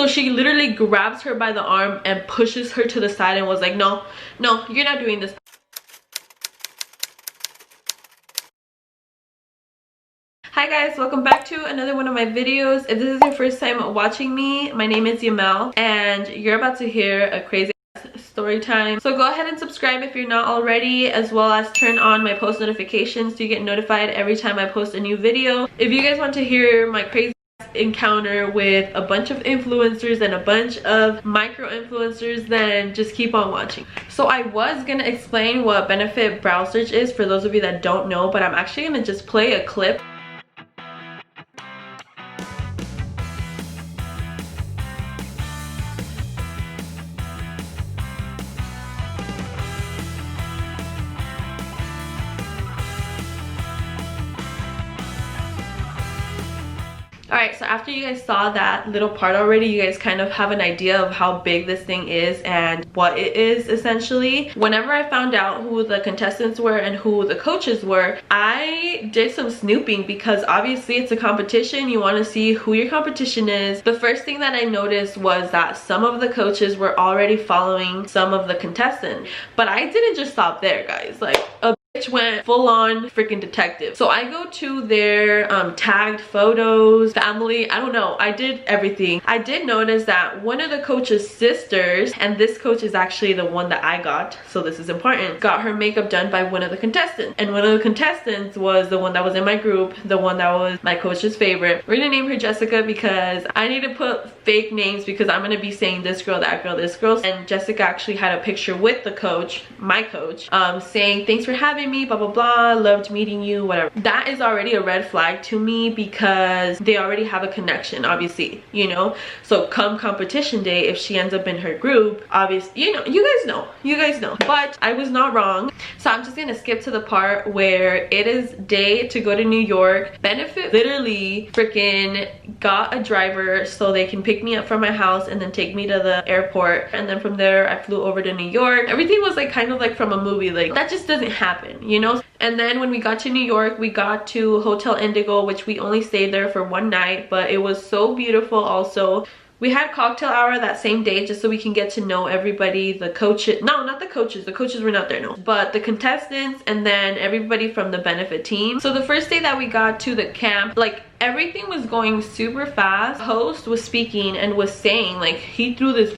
So she literally grabs her by the arm and pushes her to the side and was like, no, no, you're not doing this. Hi guys, welcome back to another one of my videos. If this is your first time watching me, my name is Yamel and you're about to hear a crazy story time. So go ahead and subscribe if you're not already, as well as turn on my post notifications so you get notified every time I post a new video. If you guys want to hear my crazy encounter with a bunch of influencers and a bunch of micro influencers, then just keep on watching. So I was gonna explain what benefit brow search is for those of you that don't know, but I'm actually gonna just play a clip. Alright, so after you guys saw that little part already, you guys kind of have an idea of how big this thing is and what it is essentially. Whenever I found out who the contestants were and who the coaches were, I did some snooping because obviously it's a competition. You want to see who your competition is. The first thing that I noticed was that some of the coaches were already following some of the contestants. But I didn't just stop there, guys. Like, a bitch went full-on freaking detective. So I go to their tagged photos, family, I don't know, I did everything. I did notice that one of the coach's sisters, and this coach is actually the one that I got, so this is important, got her makeup done by one of the contestants. And one of the contestants was the one that was in my group, the one that was my coach's favorite. We're gonna name her Jessica because I need to put fake names because I'm gonna be saying this girl, that girl, this girl. And Jessica actually had a picture with the coach, my coach, saying thanks for having me, blah blah blah, loved meeting you, whatever. That is already a red flag to me because they already have a connection, obviously, you know. So come competition day, if she ends up in her group, obviously, you know, you guys know. But I was not wrong. So I'm just gonna skip to the part where it is day to go to New York. Benefit literally freaking got a driver so they can pick me up from my house and then take me to the airport, and then from there I flew over to New York. Everything was like kind of like from a movie. Like, that just doesn't happen, you know. And then when we got to New York, we got to Hotel Indigo, which we only stayed there for one night, but it was so beautiful. Also, we had cocktail hour that same day just so we can get to know everybody. The coaches, no, not the coaches were not there, no, but the contestants, and then everybody from the benefit team. So the first day that we got to the camp, like, everything was going super fast. The host was speaking and was saying, like, he threw this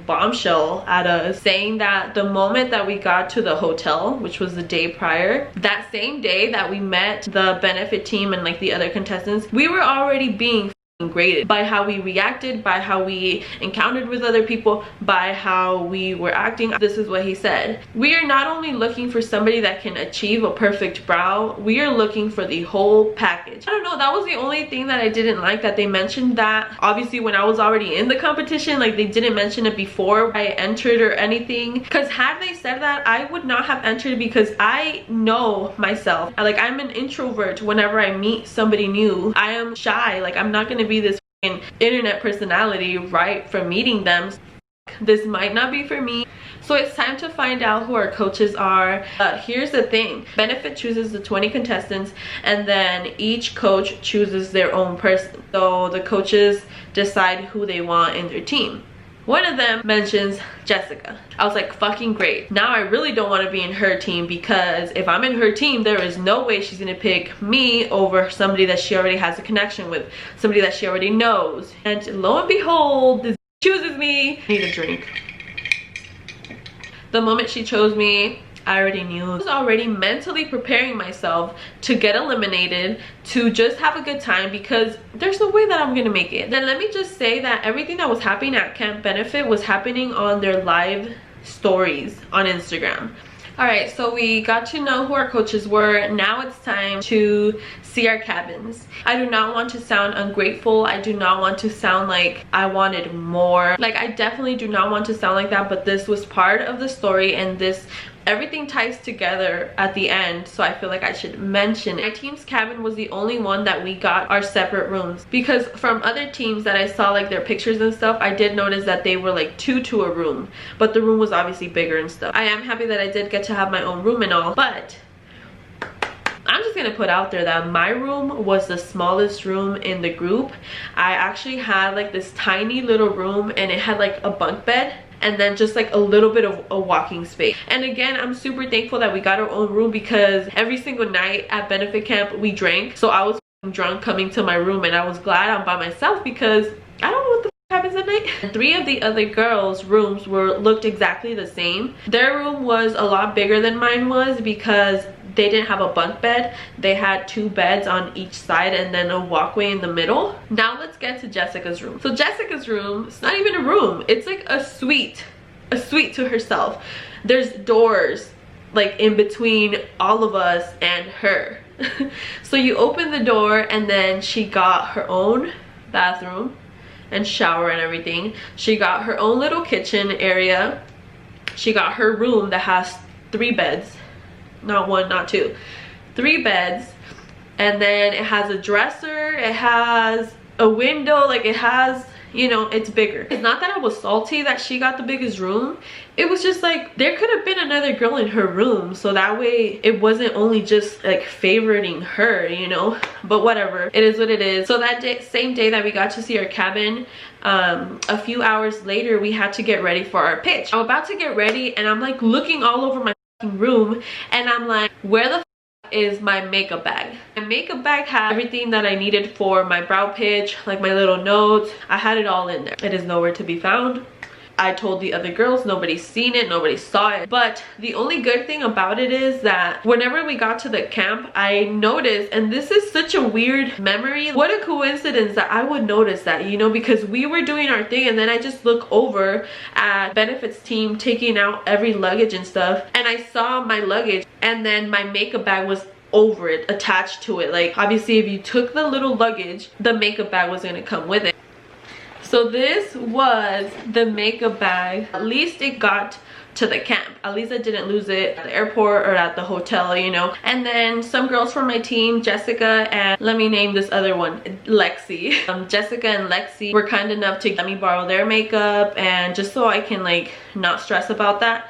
bombshell at us, saying that the moment that we got to the hotel, which was the day prior, that same day that we met the benefit team and like the other contestants, we were already being graded by how we reacted, by how we encountered with other people, by how we were acting. This is what he said: we are not only looking for somebody that can achieve a perfect brow, we are looking for the whole package. I don't know, that was the only thing that I didn't like, that they mentioned that obviously when I was already in the competition. Like, they didn't mention it before I entered or anything, because had they said that, I would not have entered, because I know myself. Like, I'm an introvert. Whenever I meet somebody new, I am shy. Like, I'm not gonna be this internet personality right from meeting them. This might not be for me. So it's time to find out who our coaches are. Here's the thing: benefit chooses the 20 contestants, and then each coach chooses their own person. So the coaches decide who they want in their team. One of them mentions Jessica. I was like, fucking great. Now I really don't want to be in her team, because if I'm in her team, there is no way she's gonna pick me over somebody that she already has a connection with, somebody that she already knows. And lo and behold, this chooses me. I need a drink. The moment she chose me, I already knew. I was already mentally preparing myself to get eliminated, to just have a good time, because there's no way that I'm gonna make it. Then let me just say that everything that was happening at Camp Benefit was happening on their live stories on Instagram. Alright, so we got to know who our coaches were. Now it's time to see our cabins. I do not want to sound ungrateful. I do not want to sound like I wanted more. Like, I definitely do not want to sound like that, but this was part of the story, and this everything ties together at the end, so I feel like I should mention it. My team's cabin was the only one that we got our separate rooms, because from other teams that I saw, like their pictures and stuff, I did notice that they were like 2 to a room, but the room was obviously bigger and stuff. I am happy that I did get to have my own room and all, but I'm just gonna put out there that my room was the smallest room in the group. I actually had like this tiny little room, and it had like a bunk bed and then just like a little bit of a walking space. And again, I'm super thankful that we got our own room, because every single night at benefit camp we drank, so I was drunk coming to my room, and I was glad I'm by myself because I don't know what the happens at night. 3 of the other girls' rooms looked exactly the same. Their room was a lot bigger than mine was because they didn't have a bunk bed. They had 2 beds on each side and then a walkway in the middle. Now let's get to Jessica's room. So Jessica's room, it's not even a room, it's like a suite to herself. There's doors like in between all of us and her. So you open the door, and then she got her own bathroom and shower and everything. She got her own little kitchen area. She got her room that has 3 beds, not 1, not 2, 3 beds. And then it has a dresser, it has a window, like it has, you know, it's bigger. It's not that I was salty that she got the biggest room. It was just like there could have been another girl in her room, so that way it wasn't only just like favoriting her, you know. But whatever, it is what it is. So that day, same day that we got to see our cabin, a few hours later we had to get ready for our pitch. I'm about to get ready, and I'm like looking all over my room, and I'm like, where the is my makeup bag? My makeup bag had everything that I needed for my brow pitch, like my little notes. I had it all in there. It is nowhere to be found. I told the other girls, nobody's seen it, nobody saw it. But the only good thing about it is that whenever we got to the camp, I noticed, and this is such a weird memory, what a coincidence that I would notice that, you know, because we were doing our thing, and then I just look over at benefits team taking out every luggage and stuff, and I saw my luggage, and then my makeup bag was over it, attached to it. Like obviously if you took the little luggage, the makeup bag was gonna come with it. So this was the makeup bag. At least it got to the camp. At least I didn't lose it at the airport or at the hotel, you know. And then some girls from my team, Jessica and let me name this other one, Lexi. Jessica and Lexi were kind enough to let me borrow their makeup, and just so I can like not stress about that.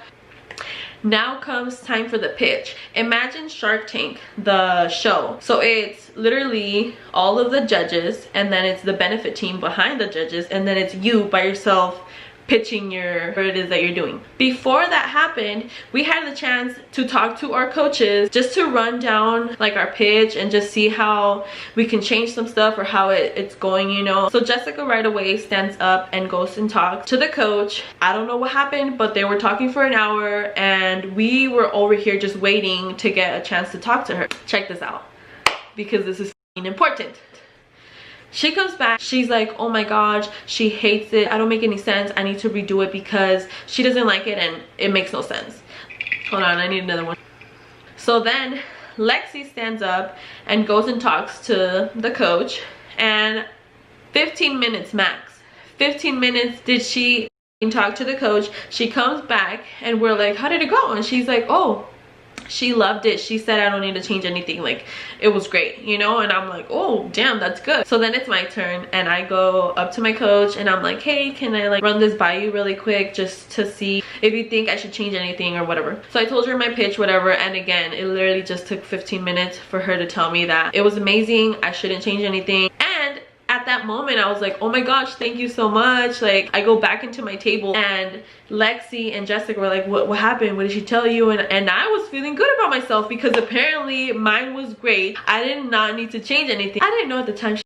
Now comes time for the pitch. Imagine Shark Tank, the show. So it's literally all of the judges, and then it's the benefit team behind the judges, and then it's you by yourself pitching what it is that you're doing. Before that happened, we had the chance to talk to our coaches just to run down like our pitch and just see how we can change some stuff or how it's going, you know. So Jessica right away stands up and goes and talks to the coach. I don't know what happened, but they were talking for an hour, and we were over here just waiting to get a chance to talk to her. Check this out, because this is important. She comes back, she's like, oh my gosh, she hates it, I don't make any sense, I need to redo it because she doesn't like it and it makes no sense. Hold on, I need another one. So then Lexi stands up and goes and talks to the coach, and 15 minutes max, 15 minutes did she talk to the coach. She comes back and we're like, how did it go? And she's like, oh, she loved it. She said I don't need to change anything, like it was great, you know. And I'm like, oh damn, that's good. So then it's my turn, and I go up to my coach and I'm like, hey, can I like run this by you really quick just to see if you think I should change anything or whatever. So I told her my pitch, whatever, and again it literally just took 15 minutes for her to tell me that it was amazing, I shouldn't change anything. And at that moment I was like, oh my gosh, thank you so much. Like I go back into my table, and Lexi and Jessica were like, what happened, what did she tell you? And I was feeling good about myself because apparently mine was great. I did not need to change anything. I didn't know at the time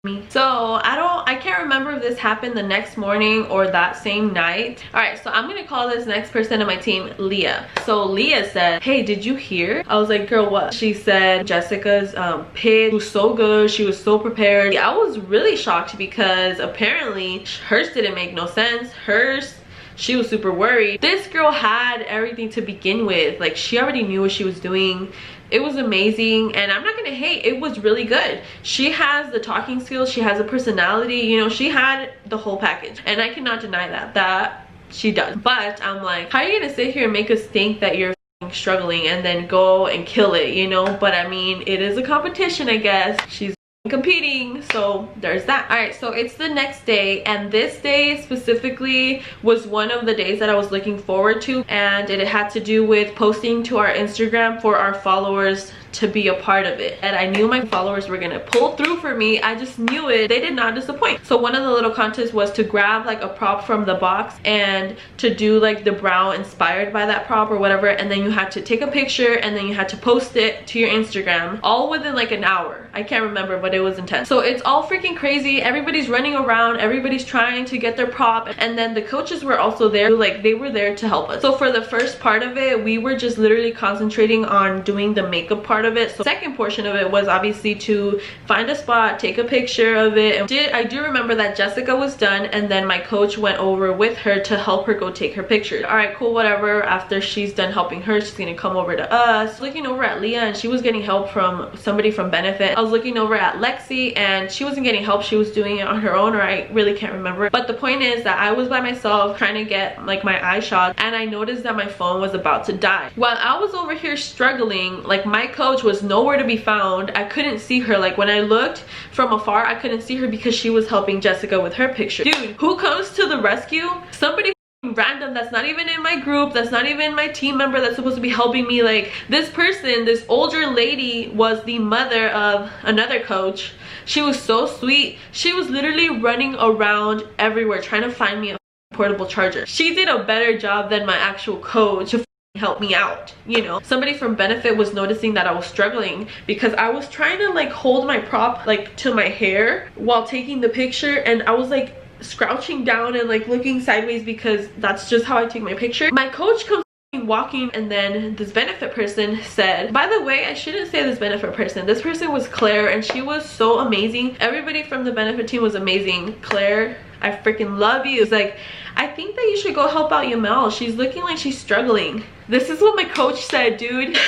me. So I can't remember if this happened the next morning or that same night. All right, so I'm gonna call this next person on my team Leah. So Leah said, hey, did you hear? I was like, girl, what? She said Jessica's pitch was so good, she was so prepared. I was really shocked because apparently hers didn't make no sense. Hers, she was super worried. This girl had everything to begin with. Like she already knew what she was doing. It was amazing, and I'm not gonna hate, it was really good. She has the talking skills, she has a personality, you know, she had the whole package, and I cannot deny that she does. But I'm like, how are you gonna sit here and make us think that you're struggling and then go and kill it, you know? But I mean, it is a competition, I guess. She's competing, so there's that. All right, so it's the next day, and this day specifically was one of the days that I was looking forward to, and it had to do with posting to our Instagram for our followers to be a part of it. And I knew my followers were gonna pull through for me. I just knew it. They did not disappoint. So one of the little contests was to grab like a prop from the box and to do like the brow inspired by that prop or whatever, and then you had to take a picture and then you had to post it to your Instagram all within like an hour. I can't remember, but it was intense. So it's all freaking crazy. Everybody's running around, everybody's trying to get their prop, and then the coaches were also there. Like, they were there to help us. So for the first part of it, we were just literally concentrating on doing the makeup part of it. So the second portion of it was obviously to find a spot, take a picture of it. And I do remember that Jessica was done, and then my coach went over with her to help her go take her picture. All right, cool, whatever. After she's done helping her, she's gonna come over to us. Looking over at Leah, and she was getting help from somebody from Benefit. I was looking over at Lexi, and she wasn't getting help. She was doing it on her own, or I really can't remember. But the point is that I was by myself trying to get like my eye shot, and I noticed that my phone was about to die. While I was over here struggling, like my coach was nowhere to be found. I couldn't see her. Like when I looked from afar, I couldn't see her because she was helping Jessica with her picture. Dude, who comes to the rescue? Somebody random that's not even in my group, that's not even my team member that's supposed to be helping me. Like, this person, this older lady, was the mother of another coach. She was so sweet. She was literally running around everywhere trying to find me a portable charger. She did a better job than my actual coach to help me out, you know. Somebody from Benefit was noticing that I was struggling because I was trying to like hold my prop like to my hair while taking the picture, and I was like scrouching down and like looking sideways because that's just how I take my picture. My coach comes walking, and then this Benefit person said, by the way, I shouldn't say this Benefit person, this person was Claire, and she was so amazing. Everybody from the Benefit team was amazing. Claire, I freaking love you. It's like, I think that you should go help out Yamel. She's looking like she's struggling. This is what my coach said, dude.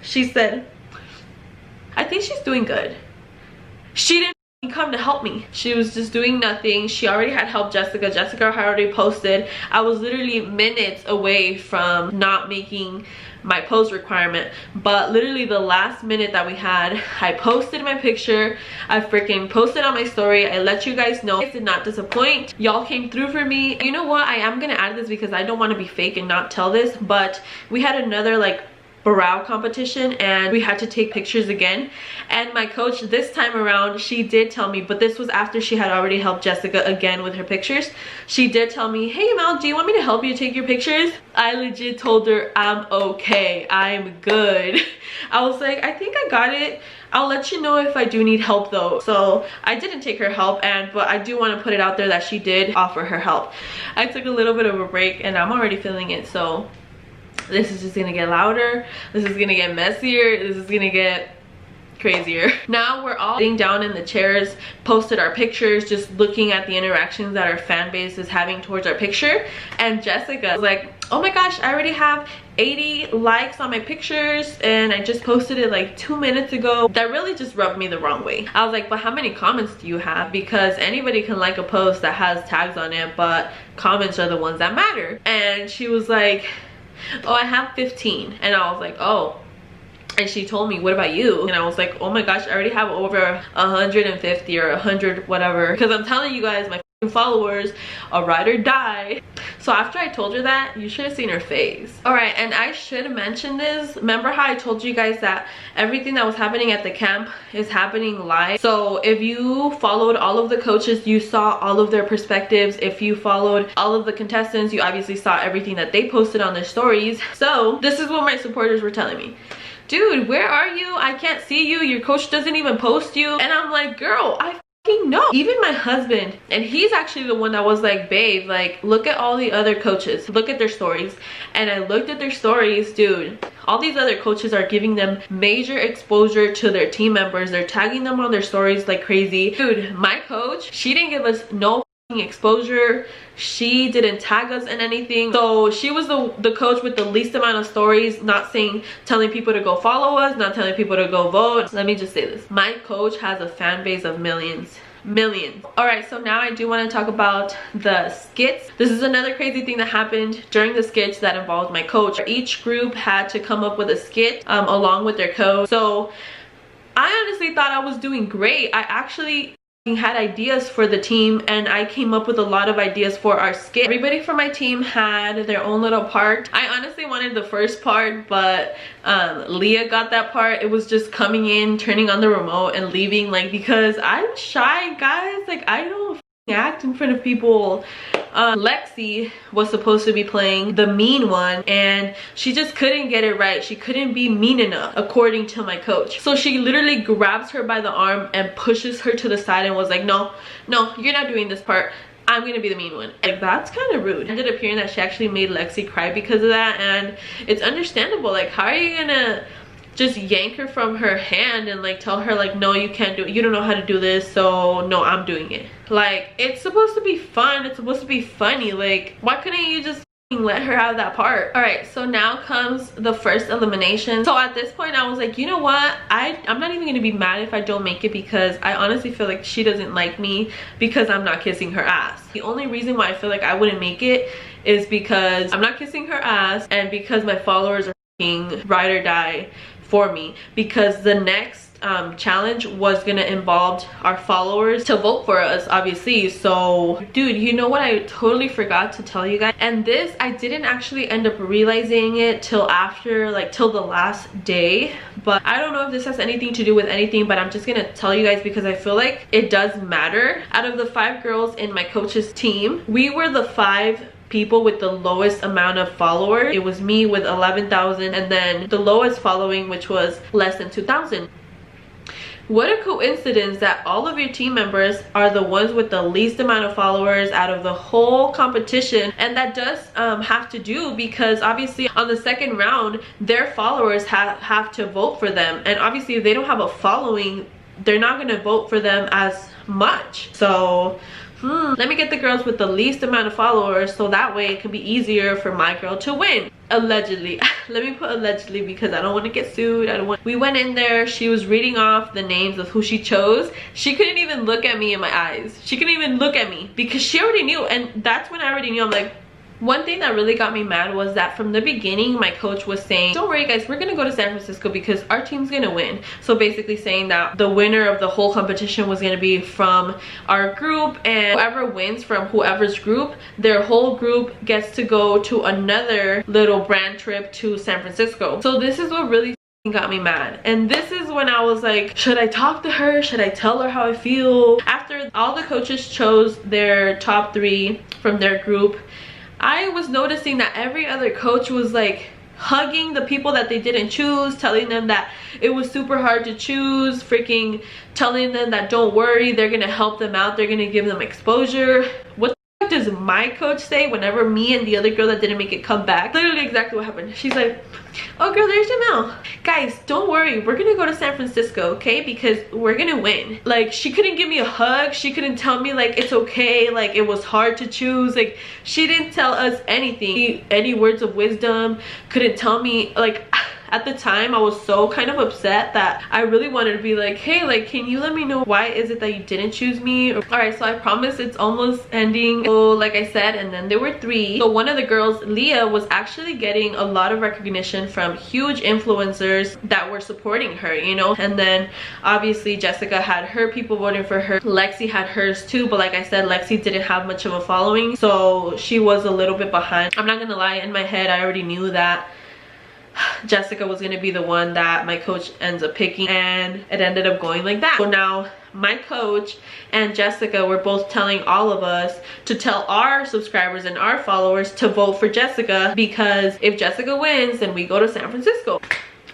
She said, I think she's doing good. She didn't come to help me. She was just doing nothing. She already had helped Jessica. Jessica had already posted. I was literally minutes away from not making my post requirement, but literally the last minute that we had, I posted my picture. I freaking posted on my story. I let you guys know. I did not disappoint. Y'all came through for me. You know what, I am gonna add this because I don't want to be fake and not tell this, but we had another like brow competition, and we had to take pictures again, and my coach this time around, she did tell me, but this was after she had already helped Jessica again with her pictures. She did tell me, hey Mel, do you want me to help you take your pictures? I legit told her, I'm okay, I'm good. I was like, I think I got it. I'll let you know if I do need help though. So I didn't take her help, but I do want to put it out there that she did offer her help. I took a little bit of a break, and I'm already feeling it, so this is just gonna get louder, this is gonna get messier, this is gonna get crazier. Now we're all sitting down in the chairs, posted our pictures, just looking at the interactions that our fan base is having towards our picture, and Jessica was like, oh my gosh, I already have 80 likes on my pictures, and I just posted it like 2 minutes ago. That really just rubbed me the wrong way. I was like, but how many comments do you have? Because anybody can like a post that has tags on it, but comments are the ones that matter. And she was like, oh, I have 15. And I was like, oh. And she told me, what about you? And I was like, oh my gosh, I already have over 150 or 100 whatever, because I'm telling you guys, my followers, a ride or die. So after I told her that, you should have seen her face. All right, and I should mention this. Remember how I told you guys that everything that was happening at the camp is happening live? So if you followed all of the coaches, you saw all of their perspectives. If you followed all of the contestants, you obviously saw everything that they posted on their stories. So this is what my supporters were telling me. Dude, where are you? I can't see you. Your coach doesn't even post you. And I'm like, girl, I no. Even my husband, and he's actually the one that was like, babe, like, look at all the other coaches, look at their stories. And I looked at their stories, dude. All these other coaches are giving them major exposure to their team members. They're tagging them on their stories like crazy. Dude, my coach, she didn't give us no exposure. She didn't tag us in anything. So she was the coach with the least amount of stories, not telling people to go follow us, not telling people to go vote. Let me just say this, my coach has a fan base of millions. All right, so now I do want to talk about the skits. This is another crazy thing that happened during the skits that involved my coach. Each group had to come up with a skit along with their coach. So I honestly thought I was doing great. I actually had ideas for the team, and I came up with a lot of ideas for our skit. Everybody from my team had their own little part. I honestly wanted the first part, but Leah got that part. It was just coming in, turning on the remote, and leaving, like, because I'm shy, guys. Like, I don't act in front of people. Lexi was supposed to be playing the mean one, and she just couldn't get it right. She couldn't be mean enough, according to my coach. So she literally grabs her by the arm and pushes her to the side and was like, no, you're not doing this part. I'm gonna be the mean one. Like, that's kind of rude. It ended up hearing that she actually made Lexi cry because of that, and it's understandable. Like, how are you gonna just yank her from her hand and like tell her like, no, you can't do it, you don't know how to do this, so no, I'm doing it? Like, it's supposed to be fun, it's supposed to be funny. Like, why couldn't you just let her have that part? All right, so now comes the first elimination. So at this point I was like, you know what, I'm not even gonna be mad if I don't make it, because I honestly feel like she doesn't like me because I'm not kissing her ass. The only reason why I feel like I wouldn't make it is because I'm not kissing her ass, and because my followers are ride or die for me, because the next challenge was gonna involve our followers to vote for us, obviously. So dude, you know what I totally forgot to tell you guys, and this I didn't actually end up realizing it till after, like, till the last day, but I don't know if this has anything to do with anything, but I'm just gonna tell you guys because I feel like it does matter. Out of the 5 girls in my coach's team, we were the 5 people with the lowest amount of followers. It was me with 11,000, and then the lowest following, which was less than 2,000. What a coincidence that all of your team members are the ones with the least amount of followers out of the whole competition. And that does have to do because obviously on the second round their followers have to vote for them, and obviously if they don't have a following, they're not going to vote for them as much. So let me get the girls with the least amount of followers, so that way it can be easier for my girl to win. Allegedly. Let me put allegedly because I don't want to get sued. We went in there, she was reading off the names of who she chose. She couldn't even look at me in my eyes. She couldn't even look at me because she already knew, and that's when I already knew. I'm like, one thing that really got me mad was that from the beginning my coach was saying, don't worry guys, we're gonna go to San Francisco because our team's gonna win. So basically saying that the winner of the whole competition was gonna be from our group, and whoever wins from whoever's group, their whole group gets to go to another little brand trip to San Francisco. So this is what really got me mad, and this is when I was like, should I talk to her? Should I tell her how I feel? After all the coaches chose their top 3 from their group, I was noticing that every other coach was like hugging the people that they didn't choose, telling them that it was super hard to choose, freaking telling them that don't worry, they're gonna help them out, they're gonna give them exposure. What the fuck does my coach say whenever me and the other girl that didn't make it come back? Literally exactly what happened. She's like, oh girl, there's Jamel. Guys, don't worry, we're gonna go to San Francisco, okay? Because we're gonna win. Like, she couldn't give me a hug, she couldn't tell me like it's okay, like it was hard to choose. Like, she didn't tell us anything, any words of wisdom, couldn't tell me. Like, at the time I was so kind of upset that I really wanted to be like, hey, like, can you let me know why is it that you didn't choose me? All right, so I promise it's almost ending. So like I said, and then there were 3. So one of the girls, Leah, was actually getting a lot of recognition from huge influencers that were supporting her, you know. And then obviously Jessica had her people voting for her, Lexi had hers too, but like I said, Lexi didn't have much of a following, so she was a little bit behind. I'm not gonna lie, in my head I already knew that Jessica was gonna be the one that my coach ends up picking, and it ended up going like that. So now my coach and Jessica were both telling all of us to tell our subscribers and our followers to vote for Jessica, because if Jessica wins then we go to San Francisco.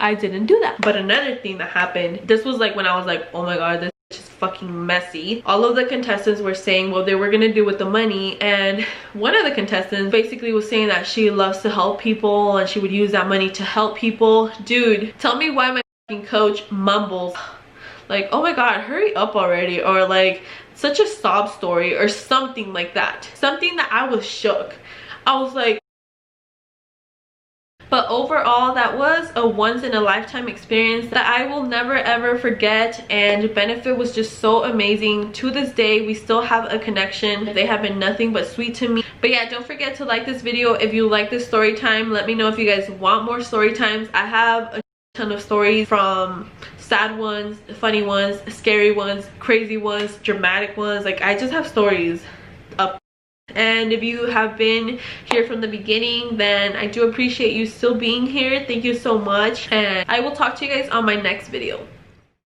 I didn't do that. But another thing that happened, this was like when I was like, oh my god, this is fucking messy. All of the contestants were saying what they were gonna do with the money, and one of the contestants basically was saying that she loves to help people and she would use that money to help people. Dude, tell me why my fucking coach mumbles like, oh my god, hurry up already, or like such a sob story or something like that. Something that I was shook. I was like, but overall that was a once in a lifetime experience that I will never ever forget, and Benefit was just so amazing. To this day we still have a connection. They have been nothing but sweet to me. But yeah, don't forget to like this video if you like this story time. Let me know if you guys want more story times. I have a ton of stories from sad ones, funny ones, scary ones, crazy ones, dramatic ones. Like, I just have stories up. And if you have been here from the beginning, then I do appreciate you still being here. Thank you so much, and I will talk to you guys on my next video.